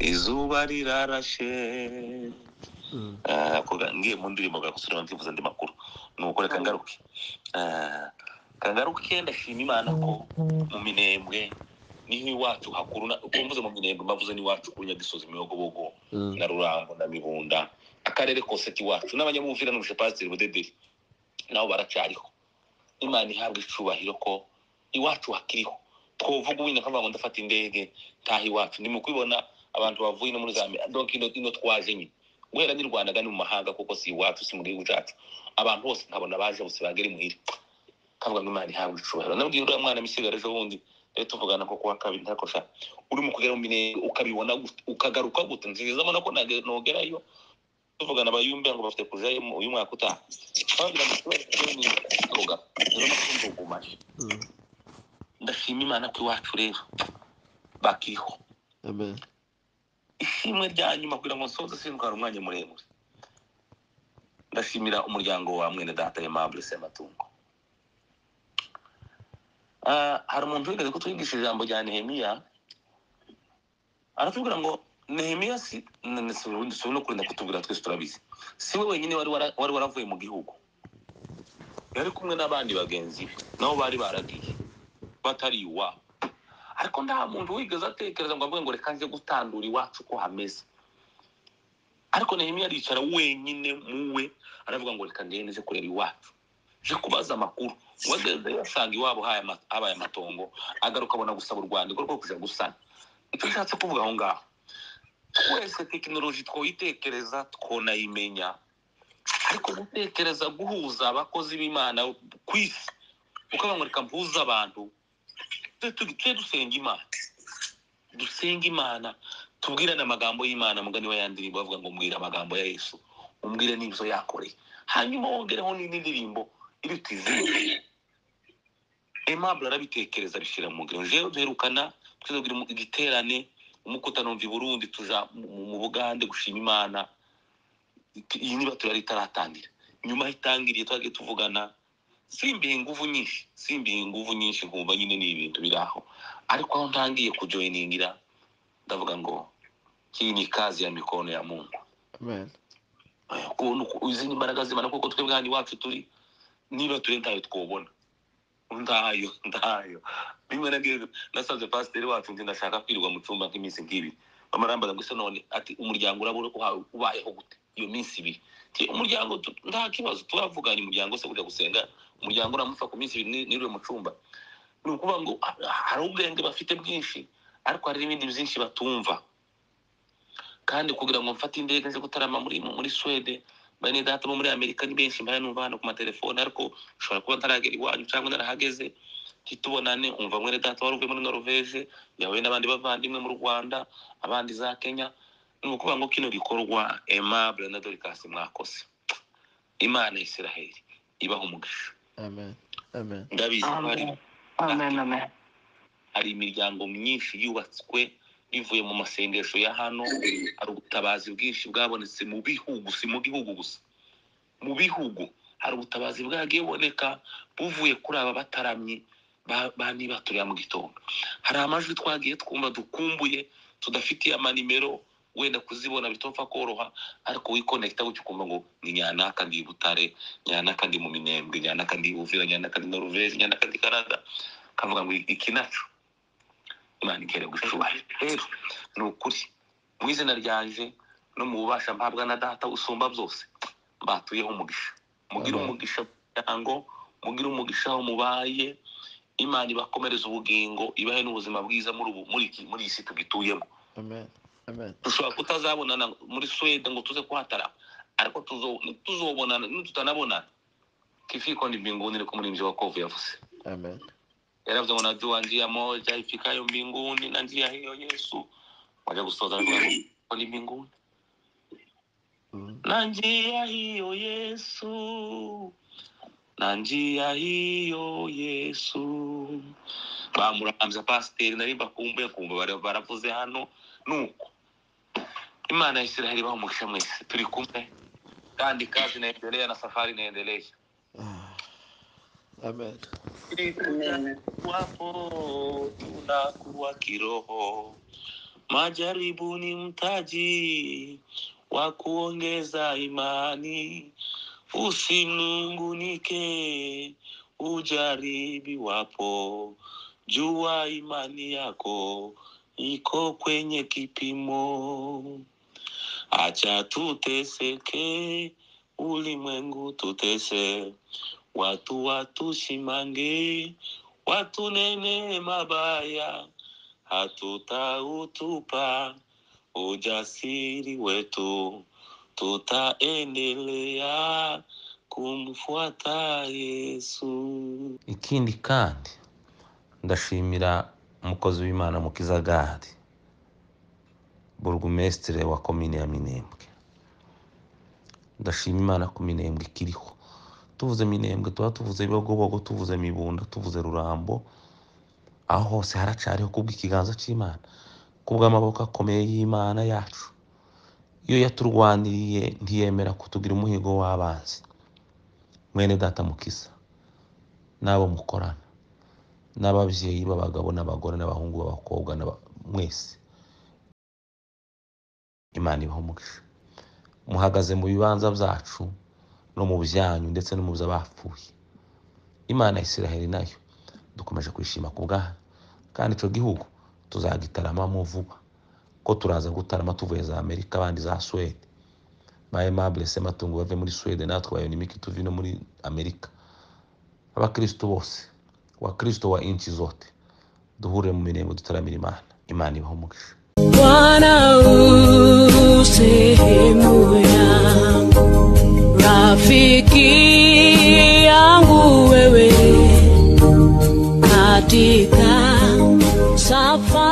izuba rirarashe ngiye mu ndirimbo gakusura mtivuza ndi makuru nuko reka ngaruke kangaruke ndashima Imana ko mu minembwe niho iwacu hakuruna ukumvuze mu minembwe mbavuze ni wacu kunya gisozi Miyogobogo na Rurango na Mibunda akarere kose kiwacu n'abanyamuvira n'ubushe pasteur Budederi naho baracariho. Imana ihabwa icubahiro ko iwacu hakiriho twovuga ubinye nk'abantu ndafata indege tahi iwacu ndimo kwibona abantu bavuye no muri Zambia donc ino twaje nyine guhera ni Rwanda gani mu mahanga kuko si iwacu si mu gihugu cyacu abantu bose nkabona baje bose bagere muhira kavuga ngo Imana ihabwa icubahiro. Nabwiye uriya mwana misigara ejo bundi rero tuvugana ko kuwa kabiri ntakosha uri mu kugera mu mine ukabibona ukagaruka gute nziza mbona ko nogerayo tuvugana abayumbe ngo bafite kujayo uyu mwaka utaha bagira ngo ni koga rero nakumva gumaje ndashima Imana ko iwacu rero bakiriho. Amen. Ishimwe rya nyuma kugira ngo nsoze sindwara umwanya muremure ndashimira umuryango wa mwene data Aimable Sematungo. Hari umuntu wigeze kutwigisha ijambo rya Nehemiya aratubwira ngo Nehemiya si no kurinda kutubwira twese turabizi si we wenyine wari waravuye mu gihugu yari kumwe n'abandi bagenzi nabo bari baragiye batari iwabo ariko nta muntu wigeze atekereza ngo avuge ngo reka nje gutandura iwacu ko hameze. Ariko Nehemiya aricara wenyine muwe aravuga ngo reka ngende nje kureba iwacu je kubaza amakuru wageze yasanga iwabo habaye amatongo agaruka abona gusaba u Rwanda rwo kuja gusana. Icyo nshatse kuvuga aho ngaho twese tekinoloji twoyitekereza twonayimenya ariko gutekereza guhuza abakozi b'Imana kwisi ukavuga ngo reka mpuza abantu dusenga Imana tubwirane amagambo y'Imana mugani wa yandirimbo bavuga ngo mbwira amagambo ya Yesu umbwire n'ibyo yakoreye hanyuma wongereho n'indirimbo irutize. Aimable arabitekereza bishira mu ngiro jewe duherukana tuzogira igiterane umukutano mvi Burundi tuja mu Bugande gushima Imana iyi niba turari taratangira nyuma hitangiriye twagiye tuvugana simbiye inguvu nyinshi nkumva nyine ni ibintu biraho ariko aho ntangiye kujoiningira ndavuga ngo hii ni kazi ya mikono ya Mungu. Amen. Izindi mbaraga z'Imana kuko twebwe handi wacu turi niba turi ntayo twobona ndayo bimwe nasaze pasteur wacu ndi ndashaka kwirirwa mu cyumba nk'iminsi nk'ibi bamarambaza ngo se none ati umuryango urabura ubayeho gute iyo minsi ibiri umuryango nta kibazo turavuganye umuryango se kujya gusenga umuryango uramufa ku minsi ibiri niriwe mu cyumba nukuvuga ngo hari ubwenge bafite bwinshi ariko hari ibindi byinshi batumva kandi kugira ngo mfate indege nje gutarama muri Sweden bane data bo muri Amerika ni benshi mbaye numva hano ku matelefone ariko ushobora kuba ntaragera iwanyu cyangwa narahageze titubonane umva mwene data waruvuye muri Norvege yawe n'abandi bavandimwe mu Rwanda abandi za Kenya nukuvuga ngo kino gikorwa Aimable na Dorcas mwakose Imana Israel ibaho umugisha. Amen. Amen. Ndabizi Amen. Amen. hari imiryango myinshi yubatswe ivuye mu masengesho ya hano hari ubutabazi bwinshi bwabonetse mu bihugu si mu gihugu gusa mu bihugu hari ubutabazi bwagiye boneka buvuye kuri aba bataramye niba turiya mu gitondo hari amajwi twagiye twumva dukumbuye tudafitiye amanimero wenda kuzibona bitopfa koroha ariko wikonekta gutyo kumva ngo ni Nyanaka ndi Butare Nyanaka ndi mu Minembwe Nyanaka ndi Uvira Nyanaka ndi Norvege Nyanaka ndi Canada kavuga ngo ikinacu Imana ikere gushubahira rero nukuri mu izina ryanje no mu bubasha mpabwa na data usumba byose mbatuyeho umugisha mugira umugisha yango mugira umugisha aho mubaye Imana ibakomereza ubugingo ibahe n'ubuzima bwiza muri isi tugituyemo. Amen. Amen. Dushobora kutazabonana muri Sweden ngo tuze kuhatara ariko tuzobonana tutanabonana kifiko ni mbinguni ni kumuri wokovu yavuze. Amen. Yaravuze ngo najua njia moja ifikayo mbinguni na njia hiyo Yesu waje gusoza ni mbinguni na njia hiyo Yesu na njia hiyo Yesu. Bamuramvya pasiteri nari bakumbuye kumva baravuze hano nuko Imana ya Israeli bamugisha mwese turi kumwe kandi kazi inaendelea na safari inaendelea. Amen. Wapo tunakuwa kiroho, majaribu ni mtaji wa kuongeza imani, usinungunike ujaribi wapo, jua imani yako iko kwenye kipimo. Acha tuteseke, ulimwengu tutese, watu watushimange, watu nene mabaya, hatutautupa ujasiri wetu, tutaendelea kumfuata Yesu. Ikindi kandi ndashimira umukozi w'Imana Mukiza Gadi, burugumesitire wa komine ya Minembwe. Ndashima Imana ku Minembwe ikiriho. Tuvuze Minembwe tuba tuvuze Bibogobogo, tuvuze Mibunda, tuvuze Rurambo, aho hose haracariho kubw'ikiganza c'Imana, kubw'amaboko akomeye y'Imana yacu. Iyo yaturwaniriye ntiyemera kutugira umuhigo w'abanzi. Mwene data Mukiza, n'abo mukorana, n'abavyeyi b'abagabo n'abagore n'abahungu b'abakobwa mwese, Imana ibahe umugisha. Muhagaze mu bibanza byacu no mu byanyu ndetse no mu by'abapfuye. Imana ya Israeli nayo dukomeje kwishima ku bwayo, kandi ico gihugu tuzagitaramamo vuba, ko turaza gutarama tuvuye za Amerika, abandi za Swede, ba Aimable Sematungo bave muri Swede, natwe ba Yonimiki tuvi no muri Amerika. Abakristo bose, Wakristo wa inchi zote, duhure mu Minembwe dutaramira Imana. Imana ibahe umugisha. Bwana sehemu yangu, rafiki yangu wewe, katika safari